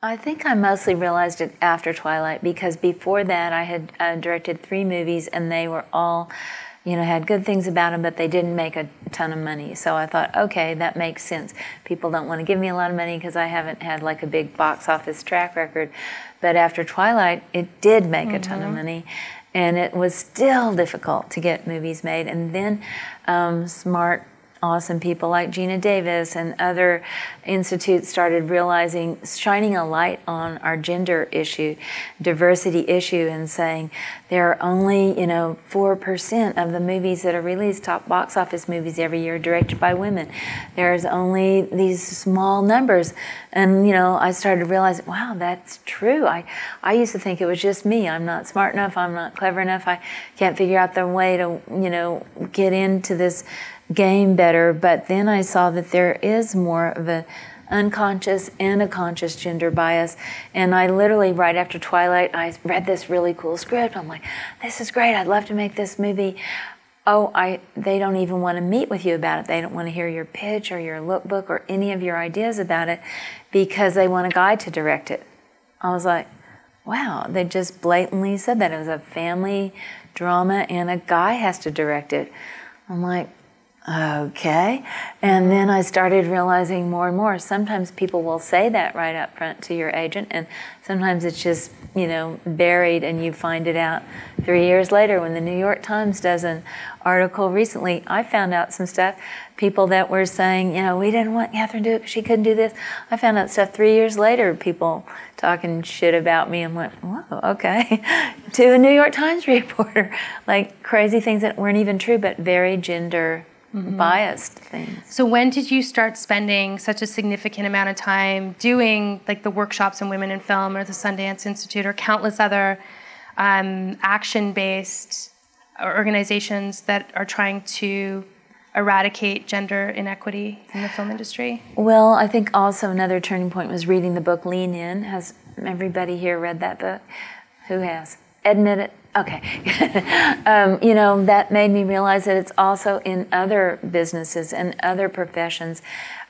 I think I mostly realized it after Twilight, because before that I had directed 3 movies, and they were all, had good things about them, but they didn't make a ton of money. So I thought, okay, that makes sense. People don't want to give me a lot of money because I haven't had like a big box office track record. But after Twilight, it did make a ton of money, and it was still difficult to get movies made. And then smart, awesome people like Gina Davis and other institutes started realizing, shining a light on our gender issue, diversity issue, and saying there are only, 4% of the movies that are released, top box office movies every year, directed by women. There's only these small numbers. And, I started realizing, wow, that's true. I used to think it was just me. I'm not smart enough. I'm not clever enough. I can't figure out the way to, get into this game better. But then I saw that there is more of an unconscious and a conscious gender bias. And I literally, right after Twilight, I read this really cool script. I'm like, this is great. I'd love to make this movie. Oh, they don't even want to meet with you about it. They don't want to hear your pitch or your lookbook or any of your ideas about it, because they want a guy to direct it. I was like, wow, they just blatantly said that. It was a family drama and a guy has to direct it. I'm like, okay. And then I started realizing more and more, sometimes people will say that right up front to your agent, and sometimes it's just, buried, and you find it out 3 years later. When the New York Times does an article recently, I found out some stuff, people that were saying, we didn't want Catherine to do it, she couldn't do this. I found out stuff 3 years later, people talking shit about me, and went, whoa, okay, to a New York Times reporter, like crazy things that weren't even true, but very gender biased things. So when did you start spending such a significant amount of time doing like the workshops in Women in Film or the Sundance Institute or countless other action-based organizations that are trying to eradicate gender inequity in the film industry? Well, I think also another turning point was reading the book Lean In. Has everybody here read that book? Who has? Admit it. Okay. That made me realize that it's also in other businesses and other professions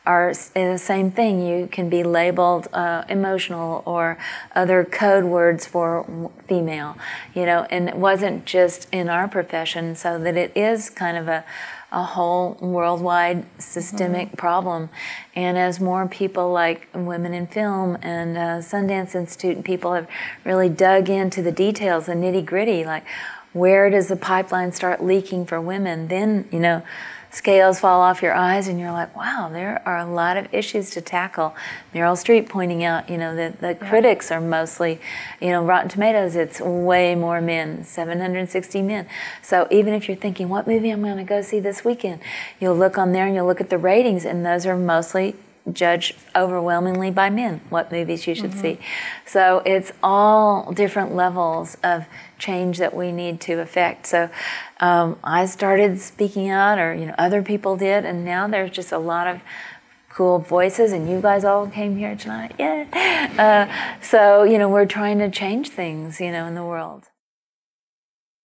are the same thing. You can be labeled emotional or other code words for female, and it wasn't just in our profession, so that it is kind of a whole worldwide systemic problem. And as more people like Women in Film and Sundance Institute and people have really dug into the details, the nitty-gritty, like where does the pipeline start leaking for women, then, scales fall off your eyes and you're like, wow, there are a lot of issues to tackle. Meryl Streep pointing out, that the critics are mostly, Rotten Tomatoes, it's way more men, 760 men. So even if you're thinking, what movie I'm going to go see this weekend, you'll look on there and you'll look at the ratings, and those are mostly judged overwhelmingly by men, what movies you should see. So it's all different levels of change that we need to affect. So I started speaking out, or other people did, and now there's just a lot of cool voices, and you guys all came here tonight. Yeah. So we're trying to change things, in the world.